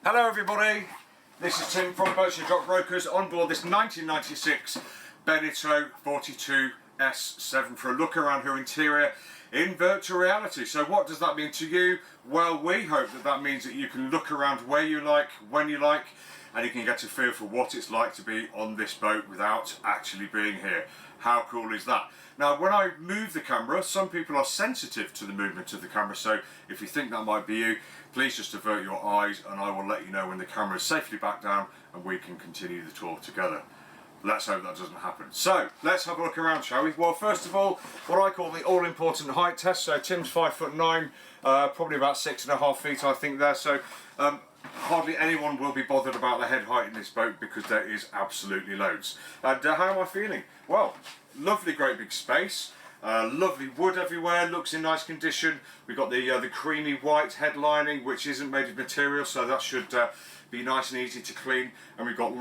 Hello everybody, this is Tim from Boatshed Yacht Brokers on board this 1996 Beneteau 42S7 for a look around her interior in virtual reality. So what does that mean to you? Well, we hope that that means that you can look around where you like, when you like, and you can get a feel for what it's like to be on this boat without actually being here. How cool is that? Now, when I move the camera, some people are sensitive to the movement of the camera, so if you think that might be you, please just avert your eyes and I will let you know when the camera is safely back down and we can continue the tour together. Let's hope that doesn't happen. So, let's have a look around, shall we? Well, first of all, what I call the all-important height test. So Tim's 5'9", probably about 6.5 feet, I think there. So hardly anyone will be bothered about the head height in this boat because there is absolutely loads. And how am I feeling? Well, lovely, great big space. Lovely wood everywhere, looks in nice condition. We've got the creamy white headlining, which isn't made of material, so that should be nice and easy to clean. And we've got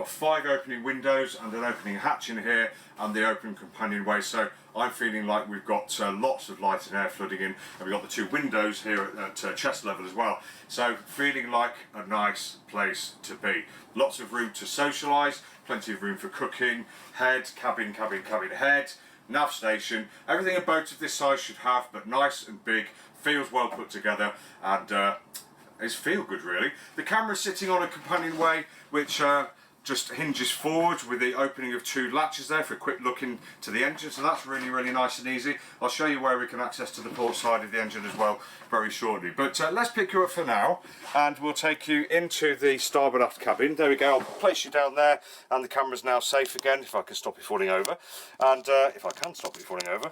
5 opening windows and an opening hatch in here and the open companionway. So I'm feeling like we've got lots of light and air flooding in, and we've got the 2 windows here at chest level as well. So feeling like a nice place to be. Lots of room to socialise, plenty of room for cooking, head, cabin head, nav station, everything a boat of this size should have, but nice and big, feels well put together, and it's feel good really. The camera's sitting on a companionway which just hinges forward with the opening of 2 latches there for a quick look into the engine, so that's really nice and easy. I'll show you where we can access to the port side of the engine as well very shortly. But let's pick you up for now and we'll take you into the starboard aft cabin. There we go, I'll place you down there and the camera's now safe again if I can stop it falling over. And if I can stop it falling over.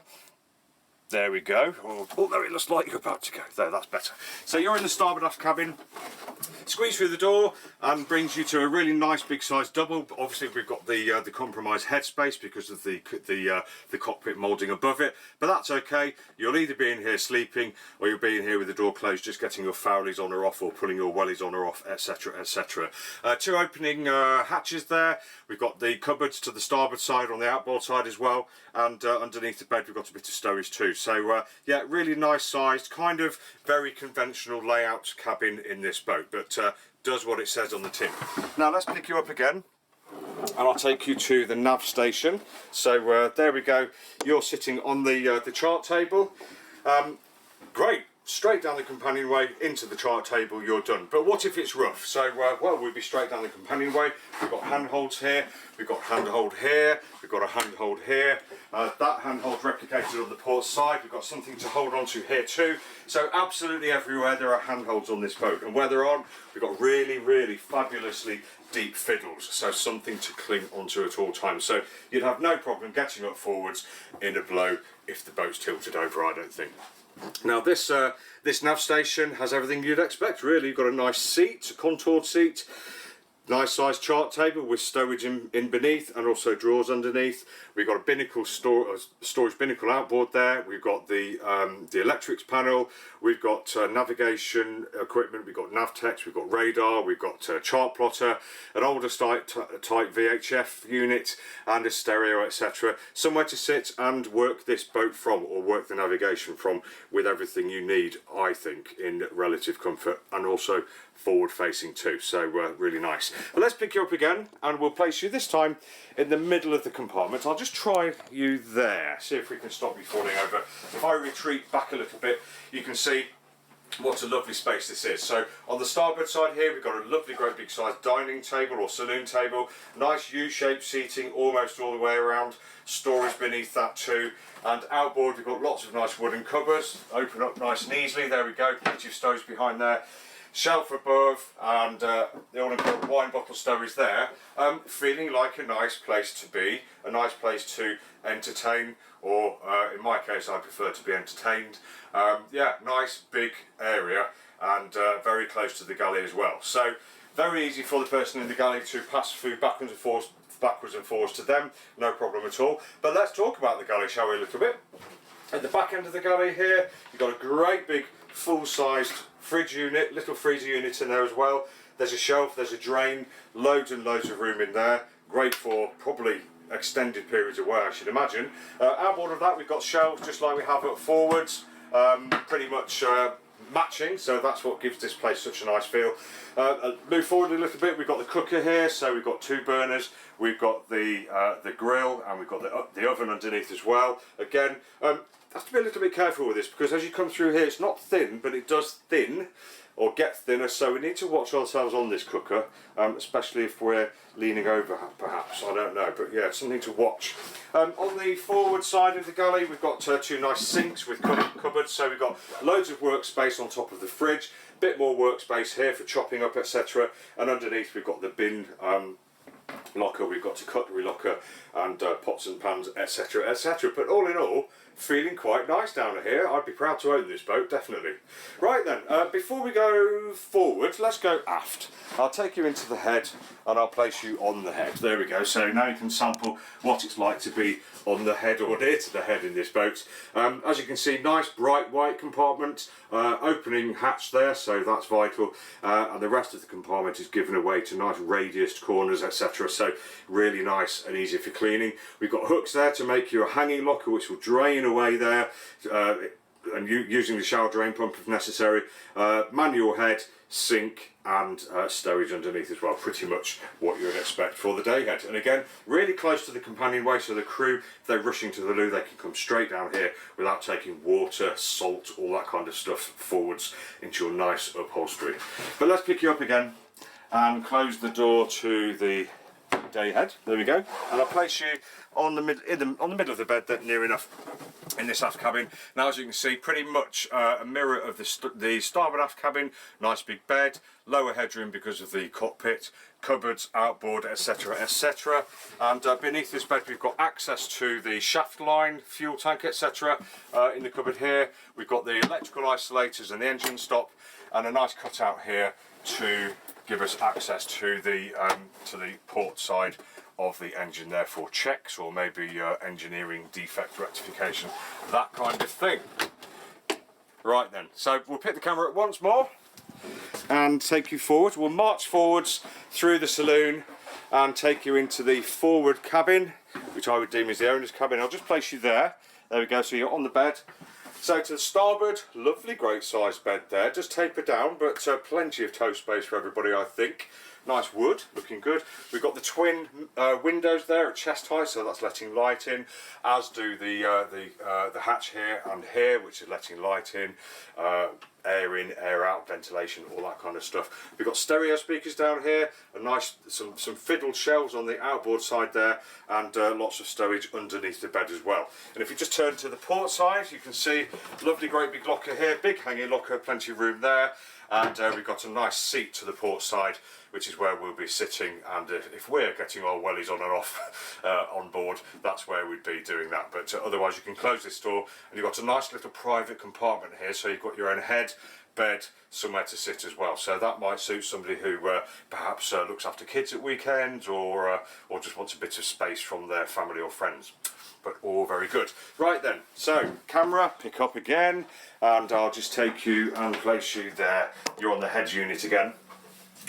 There we go. Although it looks like you're about to go. There, that's better. So you're in the starboard aft cabin. Squeeze through the door and brings you to a really nice big size double. Obviously we've got the compromised headspace because of the cockpit moulding above it, but that's okay. You'll either be in here sleeping or you'll be in here with the door closed, just getting your foulies on or off or pulling your wellies on or off, etc, etc. 2 opening hatches there. We've got the cupboards to the starboard side on the outboard side as well, and underneath the bed we've got a bit of stowage too. So yeah, really nice sized, kind of very conventional layout cabin in this boat, but does what it says on the tin. Now let's pick you up again and I'll take you to the nav station. So there we go, you're sitting on the chart table. Great, straight down the companionway into the chart table, you're done. But what if it's rough? So well, we'll be straight down the companionway. We've got handholds here, we've got handhold here, we've got a handhold here. That handhold's replicated on the port side. We've got something to hold on to here too. So absolutely everywhere there are handholds on this boat, and where they're on, we've got really fabulously deep fiddles, so something to cling onto at all times. So you'd have no problem getting up forwards in a blow if the boat's tilted over, I don't think. Now this nav station has everything you'd expect really. You've got a nice seat, a contoured seat, nice sized chart table with stowage in beneath and also drawers underneath. We've got a binnacle storage binnacle outboard there. We've got the electrics panel. We've got navigation equipment. We've got Navtex. We've got radar. We've got chart plotter, an older type VHF unit, and a stereo, etc. Somewhere to sit and work this boat from, or work the navigation from, with everything you need, I think, in relative comfort and also forward facing too. So really nice. But let's pick you up again and we'll place you this time in the middle of the compartment. I'll just try you there, see if we can stop you falling over. If I retreat back a little bit, you can see what a lovely space this is. So on the starboard side here we've got a lovely great big size dining table or saloon table, nice U-shaped seating almost all the way around, storage beneath that too, and outboard we've got lots of nice wooden cupboards, open up nice and easily. There we go, plenty of stowage behind there, shelf above, and the all-important wine bottle stowage there. Feeling like a nice place to be, a nice place to entertain, or in my case I prefer to be entertained. Yeah, nice big area, and very close to the galley as well. So very easy for the person in the galley to pass food backwards and forwards to them, no problem at all. But let's talk about the galley, shall we, a little bit. At the back end of the galley here, you've got a great big full-sized fridge unit, little freezer unit in there as well. There's a shelf, there's a drain, loads and loads of room in there. Great for probably extended periods of wear, I should imagine. Outboard of that we've got shelves just like we have at forwards. Pretty much matching, so that's what gives this place such a nice feel. Move forward a little bit. We've got the cooker here, so we've got 2 burners. We've got the grill, and we've got the oven underneath as well. Again, have to be a little bit careful with this, because as you come through here, it's not thin, but it does thin or get thinner, so we need to watch ourselves on this cooker, especially if we're leaning over perhaps, I don't know, but yeah, something to watch. On the forward side of the galley, we've got 2 nice sinks with cupboards, so we've got loads of workspace on top of the fridge, bit more workspace here for chopping up, etc. And underneath we've got the bin locker, we've got a cutlery locker and pots and pans, etc, etc. But all in all, feeling quite nice down here. I'd be proud to own this boat, definitely. Right then, before we go forward, let's go aft. I'll take you into the head and I'll place you on the head. There we go. So now you can sample what it's like to be on the head or near to the head in this boat. As you can see, nice bright white compartment, opening hatch there, so that's vital, and the rest of the compartment is given away to nice radiused corners, etc. So really nice and easy for cleaning. We've got hooks there to make you a hanging locker, which will drain away there, and using the shower drain pump if necessary. Manual head, sink and stowage underneath as well, pretty much what you would expect for the day head. And again, really close to the companionway, so the crew, if they're rushing to the loo, they can come straight down here without taking water, salt, all that kind of stuff forwards into your nice upholstery. But let's pick you up again and close the door to the day head. There we go, and I'll place you on the middle of the bed, there, near enough, in this aft cabin. Now, as you can see, pretty much a mirror of the starboard aft cabin. Nice big bed, lower headroom because of the cockpit, cupboards, outboard, etc, etc. And beneath this bed we've got access to the shaft line, fuel tank, etc. In the cupboard here we've got the electrical isolators and the engine stop, and a nice cutout here to give us access to the port side of the engine there for checks, or maybe engineering defect rectification, that kind of thing. Right then, so we'll pick the camera up once more and take you forward. We'll march forwards through the saloon and take you into the forward cabin, which I would deem as the owner's cabin. I'll just place you there. There we go, so you're on the bed. So to the starboard, lovely great sized bed there, just taper down, but plenty of toe space for everybody, I think. Nice wood, looking good. We've got the twin windows there at chest height, so that's letting light in, as do the hatch here and here, which is letting light in, air in, air out, ventilation, all that kind of stuff. We've got stereo speakers down here, a nice some fiddled shelves on the outboard side there, and lots of stowage underneath the bed as well. And if you just turn to the port side, you can see lovely great big locker here, big hanging locker, plenty of room there, and we've got a nice seat to the port side, which is where we'll be sitting, and if we're getting our wellies on and off on board, that's where we'd be doing that. But otherwise you can close this door and you've got a nice little private compartment here, so you've got your own head, bed, somewhere to sit as well. So that might suit somebody who perhaps looks after kids at weekends, or just wants a bit of space from their family or friends. But all very good. Right then, so camera, pick up again, and I'll just take you and place you there. You're on the head unit again.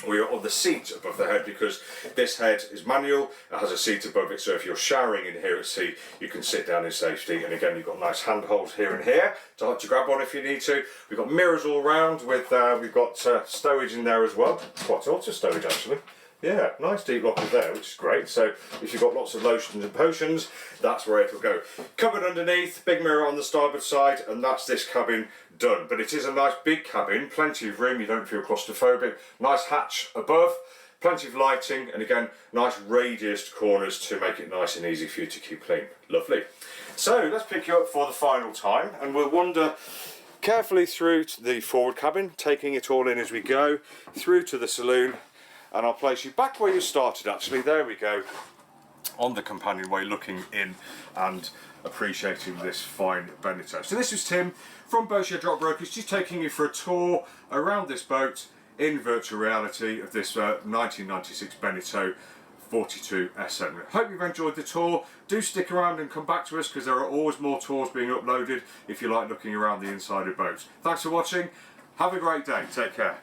Or you're on the seat above the head, because this head is manual, it has a seat above it, so if you're showering in here at sea, you can sit down in safety. And again, you've got nice handholds here and here to grab on if you need to. We've got mirrors all round, with we've got stowage in there as well, quite a lot of stowage actually. Yeah, nice deep locker there, which is great. So if you've got lots of lotions and potions, that's where it'll go. Cupboard underneath, big mirror on the starboard side, and that's this cabin done. But it is a nice big cabin, plenty of room, you don't feel claustrophobic. Nice hatch above, plenty of lighting, and again, nice radiused corners to make it nice and easy for you to keep clean. Lovely. So let's pick you up for the final time, and we'll wander carefully through to the forward cabin, taking it all in as we go, through to the saloon, and I'll place you back where you started actually. There we go, on the companionway, looking in and appreciating this fine Beneteau. So this is Tim from Boatshed Yacht Brokers, just taking you for a tour around this boat in virtual reality of this 1996 Beneteau 42 S7. Hope you've enjoyed the tour. Do stick around and come back to us, because there are always more tours being uploaded if you like looking around the inside of boats. Thanks for watching. Have a great day. Take care.